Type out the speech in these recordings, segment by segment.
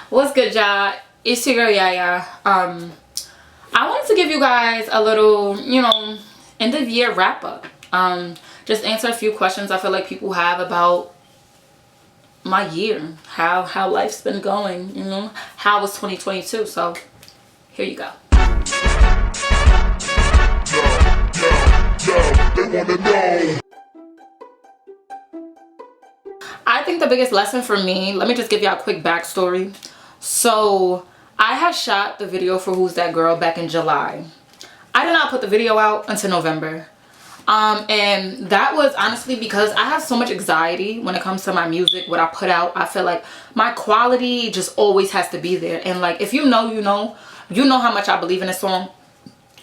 What's good, y'all? It's your girl Yaya. I wanted to give you guys a little, end of year wrap up. Just answer a few questions I feel like people have about my year, how life's been going, how was 2022. So here you go. I think the biggest lesson for me, let me just give y'all a quick backstory. So I had shot the video for Who's That Girl back in July. I did not put the video out until November. And that was honestly because I have so much anxiety when it comes to my music, what I put out. I feel like my quality just always has to be there. And like, if you know how much I believe in a song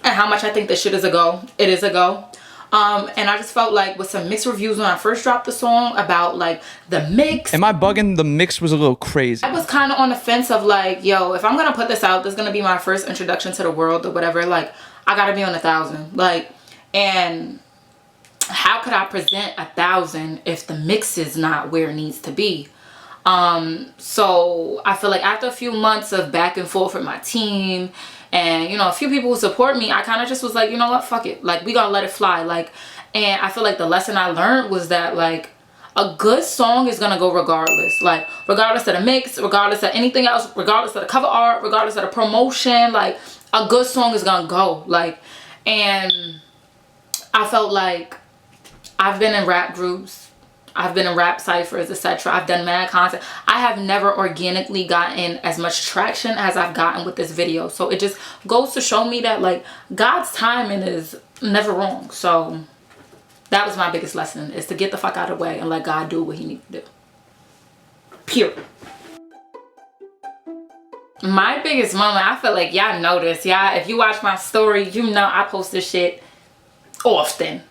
and how much I think this shit is a go. It is a go. And I just felt like with some mixed reviews when I first dropped the song about like the mix. Am I bugging? The mix was a little crazy. I was kind of on the fence of like, yo, if I'm gonna put this out, this is gonna be my first introduction to the world or whatever. Like, I gotta be on 1,000. Like, and how could I present 1,000 if the mix is not where it needs to be? So I feel like after a few months of back and forth with my team and a few people who support me, I kind of just was like, you know what, fuck it, like we gotta let it fly. Like, and I feel like the lesson I learned was that like a good song is gonna go regardless, like regardless of the mix, regardless of anything else, regardless of the cover art, regardless of the promotion, like a good song is gonna go. Like, and I felt like I've been in rap groups, I've been in rap ciphers, etc. I've done mad content. I have never organically gotten as much traction as I've gotten with this video. So it just goes to show me that like God's timing is never wrong. So that was my biggest lesson, is to get the fuck out of the way and let God do what he needs to do. Period. My biggest moment, I feel like y'all know this. Y'all, if you watch my story, you know I post this shit often.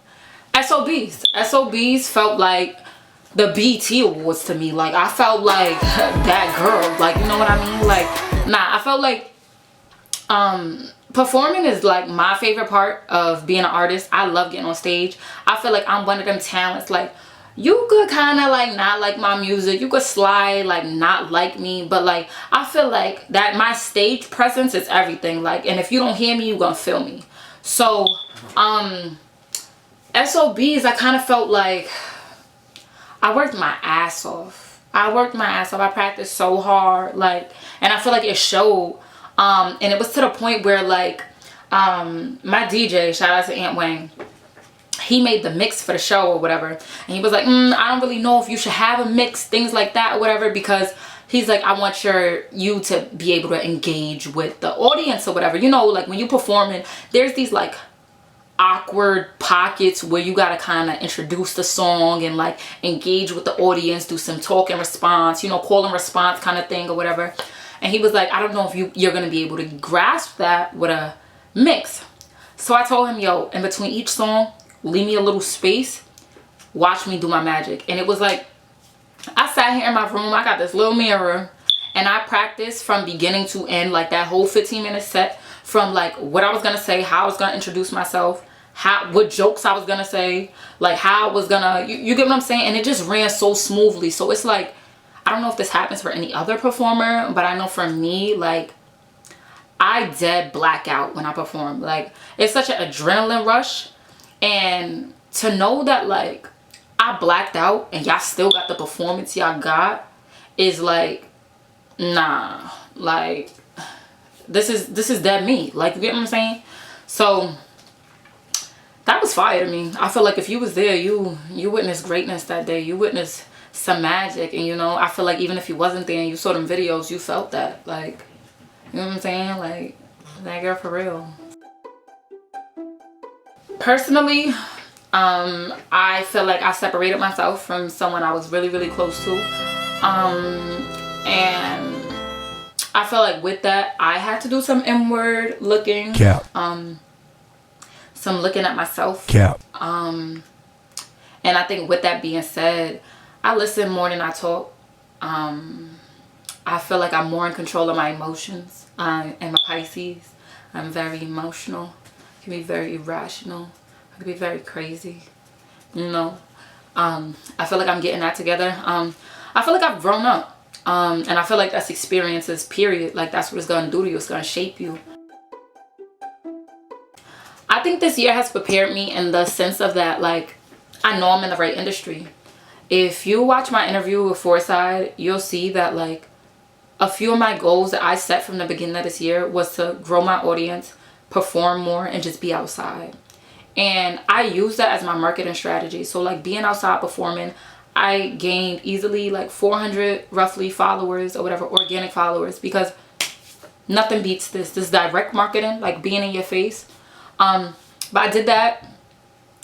SOBs felt like the BT Awards to me. Like, I felt like that girl. Like, you know what I mean? Like, nah, I felt like performing is like my favorite part of being an artist. I love getting on stage. I feel like I'm one of them talents. Like, you could kind of like not like my music. You could slide like not like me. But like, I feel like that my stage presence is everything. Like, and if you don't hear me, you gonna feel me. So, SOBs, I kind of felt like I worked my ass off. I practiced so hard, like, and I feel like it showed. And it was to the point where like my DJ, shout out to Aunt Wang, he made the mix for the show or whatever, and he was like, I don't really know if you should have a mix, things like that or whatever, because he's like, I want you to be able to engage with the audience or whatever. Like when you performing, there's these like awkward pockets where you gotta kind of introduce the song and like engage with the audience, do some talk and response, call and response kind of thing or whatever. And he was like, I don't know if you're gonna be able to grasp that with a mix. So I told him, yo, in between each song, leave me a little space, watch me do my magic. And it was like, I sat here in my room, I got this little mirror, and I practiced from beginning to end, like that whole 15-minute set, from like what I was gonna say, how I was gonna introduce myself, what jokes I was gonna say, like how I was gonna, you get what I'm saying? And it just ran so smoothly. So it's like, I don't know if this happens for any other performer, but I know for me, like, I dead black out when I perform. Like, it's such an adrenaline rush, and to know that like I blacked out and y'all still got the performance y'all got is like, nah, like this is that me. Like, you get what I'm saying? So that was fire to me. I feel like if you was there, you witnessed greatness that day. You witnessed some magic. And I feel like even if you wasn't there and you saw them videos, you felt that. Like, you know what I'm saying? Like, that girl for real. Personally, I feel like I separated myself from someone I was really, really close to. And I feel like with that, I had to do some inward looking. Cap. Some looking at myself. Cap. And I think with that being said, I listen more than I talk. I feel like I'm more in control of my emotions. I am a Pisces. I'm very emotional. I can be very irrational. I can be very crazy. I feel like I'm getting that together. I feel like I've grown up. And I feel like that's experiences, period. Like, that's what it's gonna do to you. It's gonna shape you. I think this year has prepared me in the sense of that, like, I know I'm in the right industry. If you watch my interview with Foresight, you'll see that, like, a few of my goals that I set from the beginning of this year was to grow my audience, perform more, and just be outside. And I use that as my marketing strategy. So, like, being outside performing, I gained easily like 400 roughly followers or whatever, organic followers, because nothing beats this direct marketing, like being in your face. But I did that.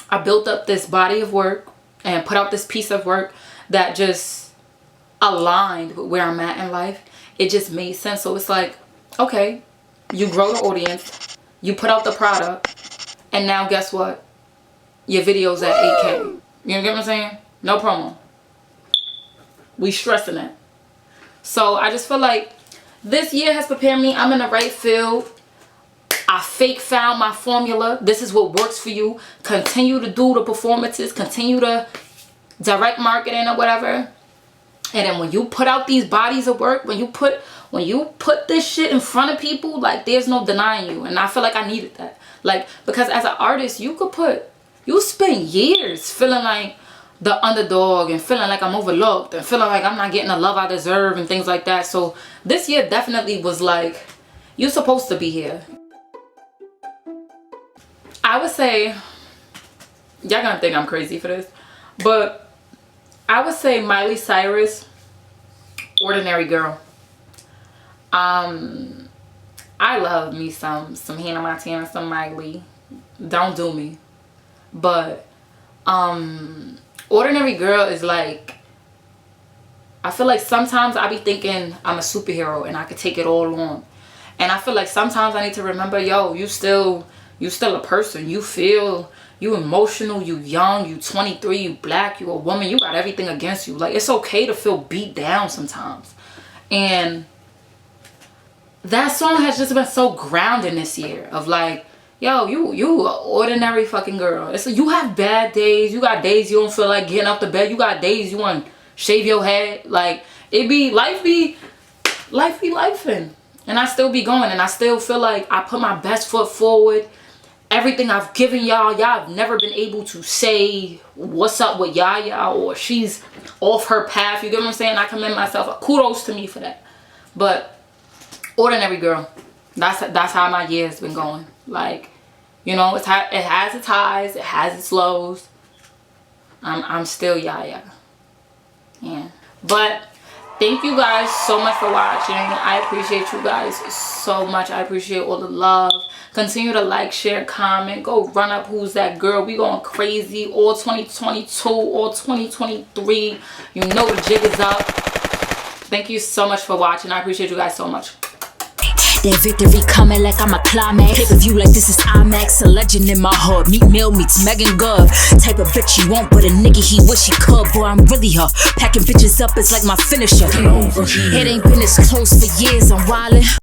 I built up this body of work and put out this piece of work that just aligned with where I'm at in life. It just made sense. So it's like, okay, you grow the audience, you put out the product, and now guess what? Your video's at 8K. You get what I'm saying? No promo. We stressing it. So I just feel like this year has prepared me. I'm in the right field. I fake found my formula. This is what works for you. Continue to do the performances. Continue to direct marketing or whatever. And then when you put out these bodies of work, when you put this shit in front of people, like, there's no denying you. And I feel like I needed that. Like, because as an artist, you spend years feeling like the underdog and feeling like I'm overlooked and feeling like I'm not getting the love I deserve and things like that. So this year definitely was like, you're supposed to be here. I would say, y'all gonna think I'm crazy for this, but I would say Miley Cyrus, Ordinary Girl. I love me some Hannah Montana, some Miley. Don't do me. But Ordinary Girl is like, I feel like sometimes I be thinking I'm a superhero and I could take it all on. And I feel like sometimes I need to remember, yo, you still a person. You feel, you emotional, you young, you 23, you black, you a woman, you got everything against you. Like, it's okay to feel beat down sometimes. And that song has just been so grounding this year of like, yo, you an ordinary fucking girl. It's like, you have bad days. You got days you don't feel like getting up to bed. You got days you want to shave your head. Like, life be lifing. And I still be going. And I still feel like I put my best foot forward. Everything I've given y'all have never been able to say what's up with Yaya or she's off her path. You get what I'm saying? I commend myself. Kudos to me for that. But Ordinary Girl, that's how my year's been going. Like, you know, it has its highs, it has its lows. I'm still Yaya. Yeah. But thank you guys so much for watching. I appreciate you guys so much. I appreciate all the love. Continue to like, share, comment. Go run up Who's That Girl. We going crazy all 2022, all 2023. You know the jig is up. Thank you so much for watching. I appreciate you guys so much. That victory coming like I'm a climax. Pay-per-view like this is IMAX. A legend in my heart. Meet Mill meets Megan Gov. Type of bitch you want, but a nigga he wish he could. Boy, I'm really her. Packing bitches up is like my finisher. It ain't been this close for years. I'm wildin'.